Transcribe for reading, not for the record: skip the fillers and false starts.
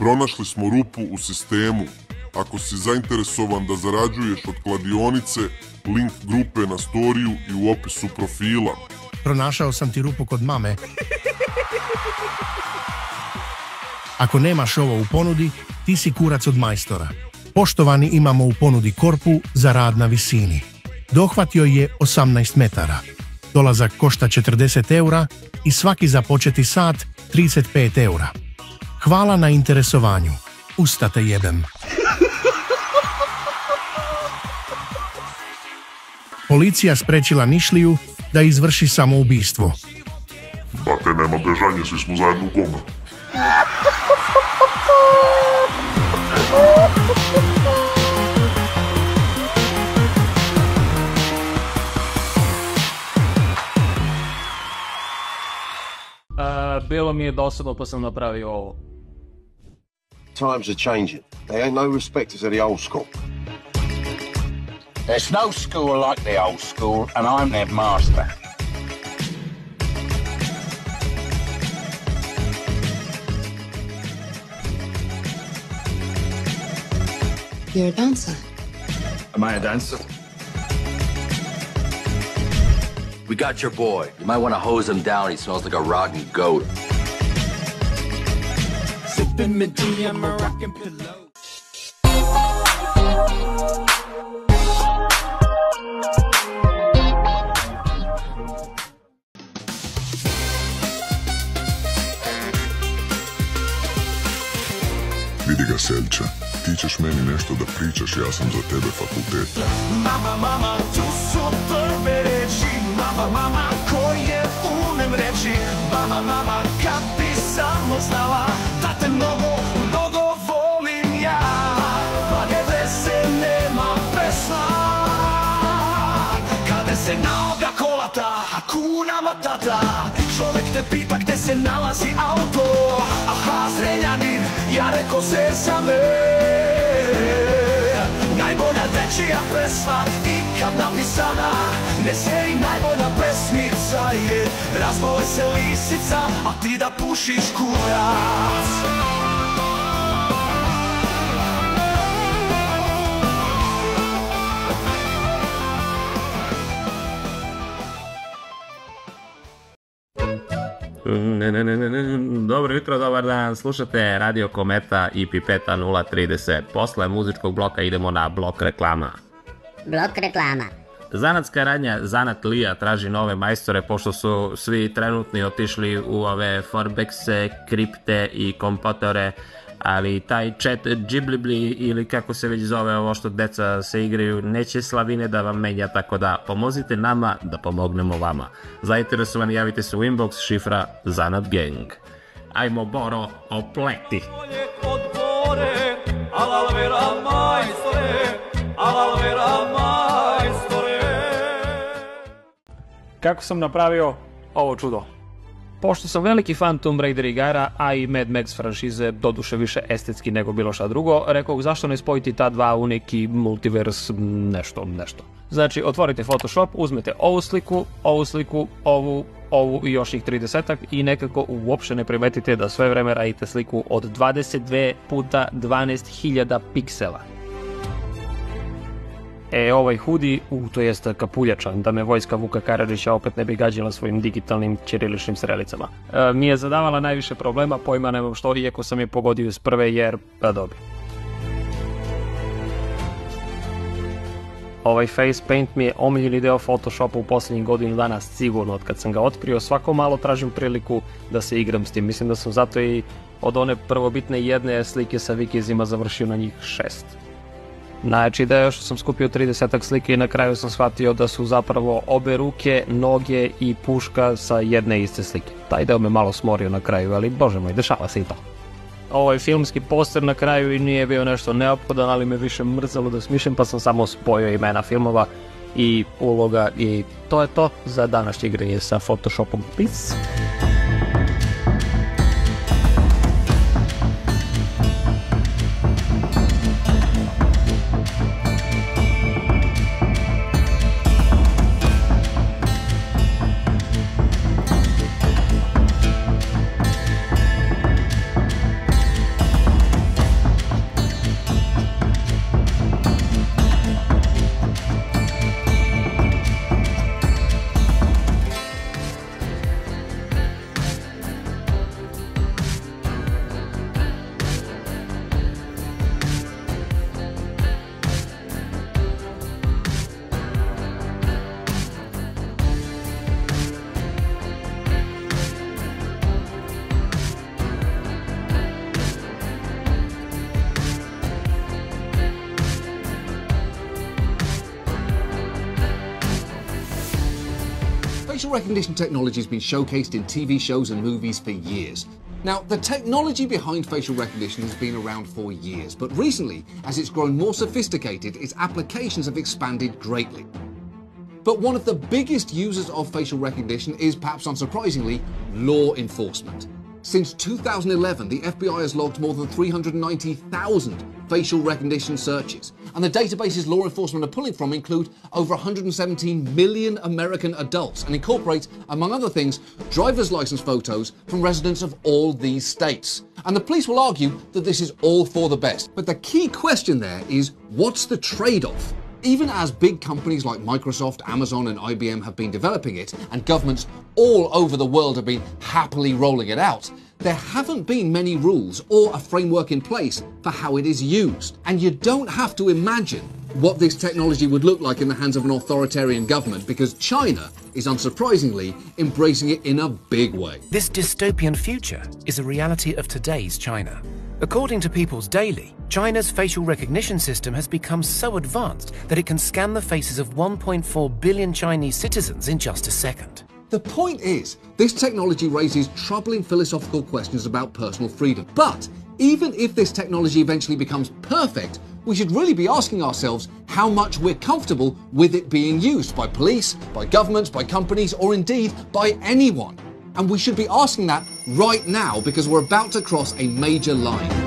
Pronašli smo rupu u sistemu. Ako si zainteresovan da zarađuješ od kladionice, link grupe na storiju i u opisu profila. Pronašao sam ti rupu kod mame. Ako nemaš ovo u ponudi, ti si kurac od majstora. Poštovani, imamo u ponudi korpu za rad na visini. Dohvat joj je 18 metara. Dolazak košta 40 eura i svaki započeti sat 35 eura. Hvala na interesovanju. Ustate jebem. Policija sprečila Nišliju da izvrši samoubistvo. Bate, nema bežanje, svi smo zajedno u kome. Bilo mi je dosadno pa sam napravio ovo. Times are changing. They ain't no respecters of the old school. There's no school like the old school, and I'm their master. You're a dancer. Am I a dancer? We got your boy. You might want to hose him down. He smells like a rotten goat. Sipping Medea, I'm a rockin' pillow. Vidi ga, Selča, ti ćeš meni nešto da pričaš, ja sam za tebe fakulteta. Mama, tu su prve reči. Mama, koje umem reći. Mama, kad bi samo znala da te mnogo volim ja. Pa ne veze, nema pesma. Kada se naoga kolata, a kuna matata. Čovek te pita gde se nalazi auto. Aha, Zrenjanin, ja reko zezam me. Najbolja dečija pesma ikad napisana. Ne se i najbolja pesmica je. Razbole se lisica, a ti da pušiš kurac. Dobro jutro, dobar dan, slušate Radio Kometa i Pipeta 030. Posle muzičkog bloka idemo na blok reklama. Blok reklama. Zanatska radnja Zanat Lija traži nove majstore, pošto su svi trenutni otišli u ove Forbekse, kripte i kompotore, ali taj chat džiblibli ili kako se već zove ovo što deca se igraju neće slavine da vam menja, tako da pomozite nama da pomognemo vama. Zainteresovani javite se u inbox, šifra Zanat Gang. Ajmo Boro, opleti! Kako sam napravio ovo čudo? Pošto sam veliki fan Tomb Raider igara, a i Mad Max franšize, doduše više estetski nego bilo šta drugo, rekao zašto ne spojiti ta dva u neki multivers nešto. Znači, otvorite Photoshop, uzmete ovu sliku, ovu i još ih 30-ak i nekako uopšte ne primetite da sve vreme radite sliku od 22 puta 12.000 piksela. Ovaj hudi, to jest kapuljača, da me vojska Vuka Karadžića opet ne bi gađala svojim digitalnim ćiriličnim strelicama. Mi je zadavala najviše problema, pojma nemam što, iako sam je pogodio iz prve jer, pa dobi. Ovaj face paint mi je omiljeni deo Photoshopa u posljednjih godinu dana sigurno od kad sam ga otkrio. Svako malo tražim priliku da se igram s tim. Mislim da sam zato i od one prvobitne jedne slike sa Vikinzima završio na njih 6. Najjači deo što sam skupio 30-ak slike i na kraju sam shvatio da su zapravo obe ruke, noge i puška sa jedne iste slike. Taj deo me malo smorio na kraju, ali bože moj, dešava se i to. Ovaj filmski poster na kraju i nije bio nešto neophodan, ali me više mrzalo da smišljam, pa sam samo spojio imena filmova i uloga i to je to za današnje igranje sa Photoshopom. Peace! facial recognition technology has been showcased in TV shows and movies for years. Now, the technology behind facial recognition has been around for years, but recently, as it's grown more sophisticated, its applications have expanded greatly. But one of the biggest users of facial recognition is, perhaps unsurprisingly, law enforcement. Since 2011, the FBI has logged more than 390,000 facial recognition searches, and the databases law enforcement are pulling from include over 117 million American adults and incorporate, among other things, driver's license photos from residents of all these states. And the police will argue that this is all for the best. But the key question there is, what's the trade-off? Even as big companies like Microsoft, Amazon and IBM have been developing it, and governments all over the world have been happily rolling it out, there haven't been many rules or a framework in place for how it is used. And you don't have to imagine what this technology would look like in the hands of an authoritarian government, because China is unsurprisingly embracing it in a big way. This dystopian future is a reality of today's China. According to People's Daily, China's facial recognition system has become so advanced that it can scan the faces of 1.4 billion Chinese citizens in just a second. The point is, this technology raises troubling philosophical questions about personal freedom. But even if this technology eventually becomes perfect, we should really be asking ourselves how much we're comfortable with it being used by police, by governments, by companies, or indeed by anyone. And we should be asking that right now, because we're about to cross a major line.